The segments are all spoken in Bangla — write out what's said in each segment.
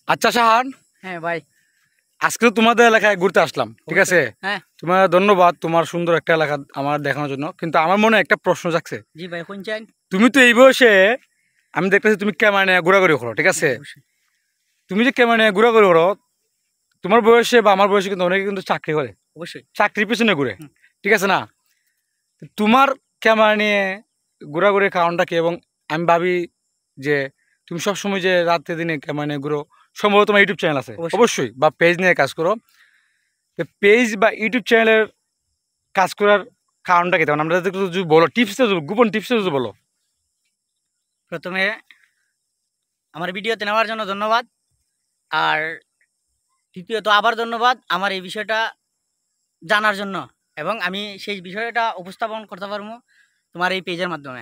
আচ্ছা শাহান, হ্যাঁ ভাই, আজকে তো তোমাদের এলাকায় ঘুরতে আসলাম, ঠিক আছে? হ্যাঁ তোমার ধন্যবাদ, তোমার সুন্দর একটা এলাকা আমার দেখানোর জন্য। কিন্তু আমার মনে একটা প্রশ্ন জাগছে। জি ভাই, শুনছেন? তুমি তো এই বয়সে, আমি দেখতেছি তুমি ক্যামেরা নিয়ে ঘোরাঘুরি করো, ঠিক আছে? হ্যাঁ, অবশ্যই। তুমি যে ক্যামেরা নিয়ে ঘোরাঘুরি করো, তোমার বয়সে বা আমার বয়সে কিন্তু অনেকে কিন্তু চাকরি করে, অবশ্যই। চাকরির পিছনে ঘুরে, হুম। ঠিক আছে না? তো তোমার ক্যামেরা নিয়ে ঘোরাঘুরির কারণটা কি? এবং আমি ভাবি যে তুমি সবসময় যে রাতে দিনে ক্যামেরা নিয়ে ঘুরো, সম্ভবত তোমার ইউটিউব চ্যানেল আছে অবশ্যই। অবশ্যই, বা পেজ নিয়ে কাজ করো। পেজ বা ইউটিউব চ্যানেলের কাজ করার কারণটা কি? তেমন আমরা যদি বলো, টিপস, গোপন টিপস যদি বলো। প্রথমে আমার ভিডিওতে নেওয়ার জন্য ধন্যবাদ। আর দ্বিতীয়ত আবার ধন্যবাদ আমার এই বিষয়টা জানার জন্য, এবং আমি সেই বিষয়টা উপস্থাপন করতে পারবো তোমার এই পেজের মাধ্যমে।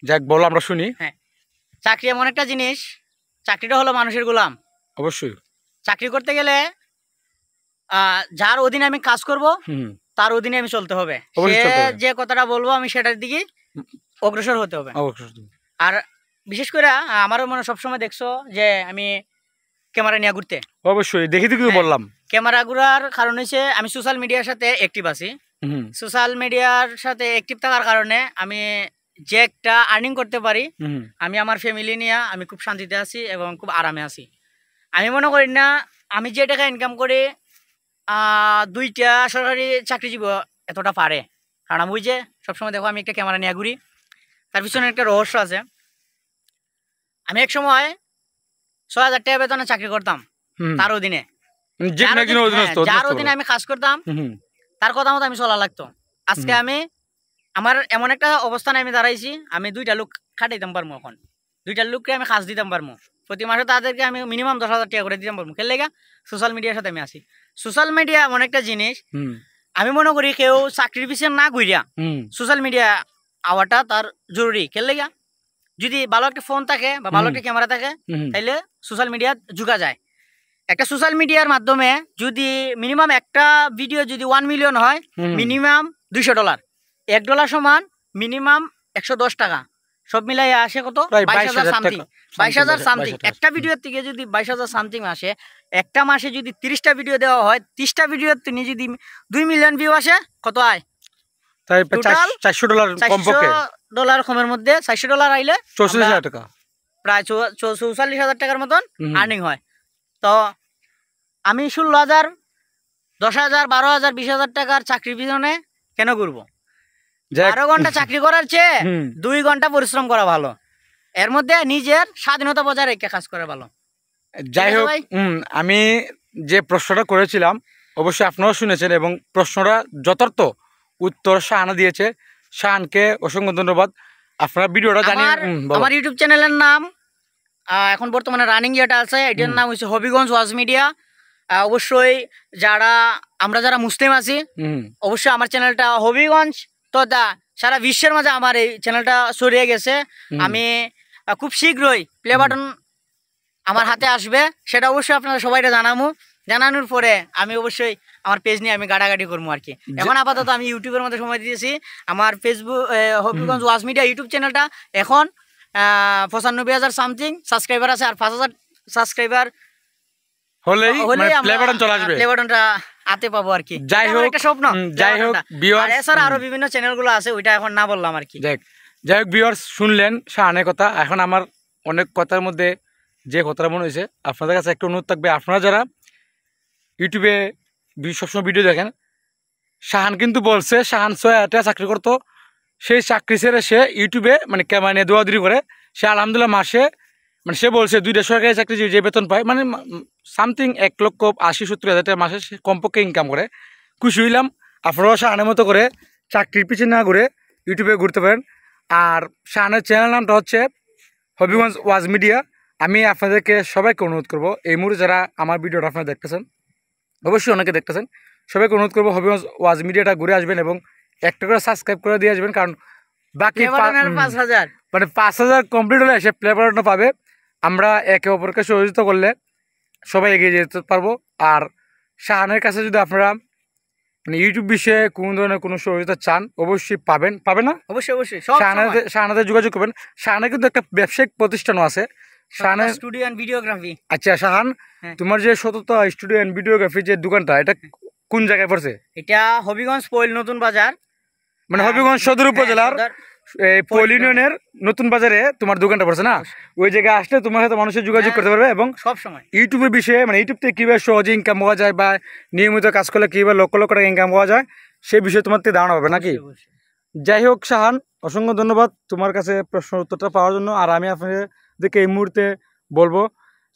যাক, বলো, আমরা শুনি। হ্যাঁ, চাকরি এমন একটা জিনিস, চাকরিটা হলো মানুষের গোলাম। অবশ্যই। চাকরি করতে গেলে যার অধীনে আমি কাজ করব হুম। তার অধীনে আমি চলতে হবে। সে অবশ্যই চলতে হবে। যে কথাটা বলবো আমি সেটার দিকে অগ্রসর হতে হবে। অবশ্যই। আর বিশেষ করে আমারও মনে সবসময় দেখছো যে আমি ক্যামেরা নিয়ে ঘুরতে। অবশ্যই দেখি দেখি হ্যাঁ, বললাম। ক্যামেরা ঘুরার কারণ হচ্ছে আমি সোশ্যাল মিডিয়ার সাথে অ্যাক্টিভ আছি। হুম। সোশ্যাল মিডিয়ার সাথে অ্যাক্টিভ থাকার কারণে আমি যে একটা আর্নিং করতে পারি, হুম। আমি আমার ফ্যামিলি নিয়ে আমি খুব শান্তিতে আছি এবং খুব আরামে আছি। আমি মনে করি না আমি যে টাকা ইনকাম করি দুইটা সরকারি চাকরিজীবী এতটা পারে। কারণ আমি ওই যে সবসময় দেখো আমি একটা ক্যামেরা নিয়ে ঘুরি, তার পিছনে একটা রহস্য আছে। আমি এক সময় ৬,০০০ টাকা বেতনে চাকরি করতাম তার অধীনে। যার অধীনে আমি কাজ করতাম, তার কথা মতো আমি চলা লাগতো। আজকে আমি আমার এমন একটা অবস্থানে আমি দাঁড়াইছি, আমি 2টা লোক খাটাইতাম পারবো। এখন 2টা লোককে আমি কাজ দিতাম পারবো প্রতি মাসে, তাদেরকে আমি মিনিমাম 10,000 টাকা করে দিতাম পারবো। কেন লেগা? সোশ্যাল মিডিয়ার সাথে আমি আছি। সোশ্যাল মিডিয়া এমন একটা জিনিস, আমি মনে করি কেউ চাকরির পিছনে না ঘুরিয়া সোশ্যাল মিডিয়া আওয়াটা তার জরুরি। কেন লেগা? যদি ভালো একটা ফোন থাকে বা ভালো একটা ক্যামেরা থাকে, তাইলে সোশ্যাল মিডিয়া ঢুকা যায়। একটা সোশ্যাল মিডিয়ার মাধ্যমে যদি মিনিমাম একটা ভিডিও যদি 1 মিলিয়ন হয়, মিনিমাম $200, $1 সমান মিনিমাম 110 টাকা। সব মিলাই আসে কত? 22,000 সামথিং। 22,000 সামথিং একটা ভিডিওর থেকে যদি 22,000 সামথিং আসে, একটা মাসে যদি 30টা ভিডিও দেওয়া হয়, 30টা ভিডিও তিনি যদি 2 মিলিয়ন ভিউ আসে, কত আয়? তাই $400 কমপক্ষে। $400 কমের মধ্যে $400 আইলে 64,000 টাকা, প্রায় 44,000 টাকার মতন আর্নিং হয়। তো আমি 16,000, 10,000, 12,000, 20,000 টাকার চাকরির পিছনে কেন করবো? 12 ঘন্টা চাকরি করার চেয়ে 2 ঘন্টা পরিশ্রম করা ভালো। এর মধ্যে নিজের স্বাধীনতা বজায় রেখে কাজ করা ভালো। যাই হোক, আমি যে প্রশ্নটা করেছিলাম অবশ্যই আপনারাও শুনেছেন, এবং প্রশ্নটা যথার্থ উত্তর শাহানা দিয়েছে। শাহানকে অসংখ্য ধন্যবাদ। আপনারা ভিডিওটা জানিয়ে আমার ইউটিউব চ্যানেলের নাম এখন বর্তমানে রানিং যেটা আছে, এটার নাম হচ্ছে হবিগঞ্জ ওয়াজ মিডিয়া। অবশ্যই আমরা যারা মুসলিম আছি, অবশ্যই আমার চ্যানেলটা হবিগঞ্জ তো সারা বিশ্বের মাঝে আমার এই চ্যানেলটা ছড়িয়ে গেছে। আমি খুব শীঘ্রই প্লে বাটন আমার হাতে আসবে, সেটা অবশ্যই আপনারা সবাইটা জানানোর পরে আমি অবশ্যই আমার পেজ নিয়ে আমি গাড়াগাড়ি করবো আর কি। এখন আপাতত আমি ইউটিউবের মধ্যে সময় দিয়েছি। আমার ফেসবুক হবিগঞ্জ ওয়াজ মিডিয়া ইউটিউব চ্যানেলটা এখন 95,000 সামথিং সাবস্ক্রাইবার আছে। আর 5,000 সাবস্ক্রাইবার হলেই প্লে বাটনটা হাতে পাবো আর কি। যাই হোক, একটা স্বপ্ন। যাই হোক, এছাড়া আরো বিভিন্ন চ্যানেলগুলো আছে, ওইটা এখন না বললাম আর কি। যাই হোক, ভিউয়ার্স শুনলেন শাহানের কথা। এখন আমার অনেক কথার মধ্যে যে কথাটা মনে হয়েছে, আপনাদের কাছে একটা অনুরোধ থাকবে। আপনারা যারা ইউটিউবে সবসময় ভিডিও দেখেন, শাহান কিন্তু বলছে শাহান 6,000 টাকা চাকরি করতো, সেই চাকরি ছেড়ে সে ইউটিউবে মানে ক্যামেরা নিয়ে দৌড়াদৌড়ি করে। সে আলহামদুলিল্লাহ মাসে মানে সে বলছে 2টা সরকারি চাকরি যে বেতন পায়, মানে সামথিং 1,80,70,000 টাকা মাসে সে কমপক্ষে ইনকাম করে। খুশি হইলাম। আপনারাও শাহানের মতো করে চাকরির পিছনে না ঘুরে ইউটিউবে ঘুরতে পারেন। আর শাহানের চ্যানেল নামটা হচ্ছে হবিগঞ্জ ওয়াজ মিডিয়া। আমি আপনাদেরকে সবাইকে অনুরোধ করবো, এই মুহূর্তে যারা আমার ভিডিওটা আপনারা দেখতেছেন, অবশ্যই অনেকে দেখতেছেন, সবাইকে অনুরোধ করবো হবিগঞ্জ ওয়াজ মিডিয়াটা ঘুরে আসবেন এবং একটা করে সাবস্ক্রাইব করে দিয়ে আসবেন। কারণ বাকি 5,000 কমপ্লিট হলে সে প্লে বাটনটা পাবে। আমরা একে অপরকে সহযোগিতা করলে সবাই এগিয়ে যেতে পারবো। আর শাহানের কাছে যদি আপনারা মানে ইউটিউব বিষয়ে কোনো ধরনের কোনো সহযোগিতা চান, অবশ্যই পাবে না? অবশ্যই শাহানাতে যোগাযোগ করবেন। শাহানের কিন্তু একটা ব্যবসায়িক প্রতিষ্ঠানও আছে, শাহানের স্টুডিও অ্যান্ড ভিডিওগ্রাফি। আচ্ছা শাহান, হ্যাঁ। তোমার যে সততা স্টুডিও অ্যান্ড ভিডিওগ্রাফি যে দোকানটা, এটা কোন জায়গায় পড়ছে? এটা হবিগঞ্জ পৈল নতুন বাজার, মানে হবিগঞ্জ সদর উপজেলার পৈল ইউনিয়নের নতুন বাজারে তোমার দোকানটা পড়ছে না? ওই জায়গায় আসলে তোমার সাথে মানুষের যোগাযোগ করতে পারবে এবং সব সময় ইউটিউবের বিষয়ে, মানে ইউটিউব থেকে কীভাবে সহজে ইনকাম হওয়া যায় বা নিয়মিত কাজ করলে কীভাবে লক্ষ লক্ষ টাকা ইনকাম হওয়া যায় সেই বিষয়ে তোমার থেকে ধারণা হবে নাকি? যাই হোক শাহান, অসংখ্য ধন্যবাদ তোমার কাছে প্রশ্নের উত্তরটা পাওয়ার জন্য। আর আমি আপনাদেরকে এই মুহূর্তে বলবো,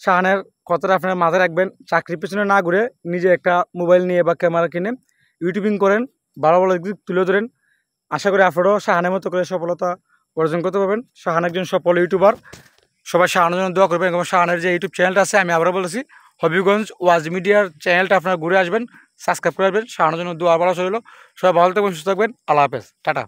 শাহানের কথাটা আপনারা মাথায় রাখবেন, চাকরির পেছনে না ঘুরে নিজে একটা মোবাইল নিয়ে বা ক্যামেরা কিনে ইউটিউবিং করেন, ভালো ভালো দিক তুলে ধরেন। আশা করি আপনারাও শাহানের মতো করে সফলতা অর্জন করতে পারবেন। শাহান একজন সফল ইউটিউবার, সবাই শাহানের জন্য দোয়া করবেন। এবং শাহানের যে ইউটিউব চ্যানেলটা আছে, আমি আবারও বলেছি, হবিগঞ্জ ওয়াজ মিডিয়ার চ্যানেলটা আপনারা ঘুরে আসবেন, সাবস্ক্রাইব করে আসবেন। শাহানের জন্য দোয়া ভালো রইল। সবাই ভালো থাকবেন, সুস্থ থাকবেন। আল্লাহ হাফেজ, টাটা।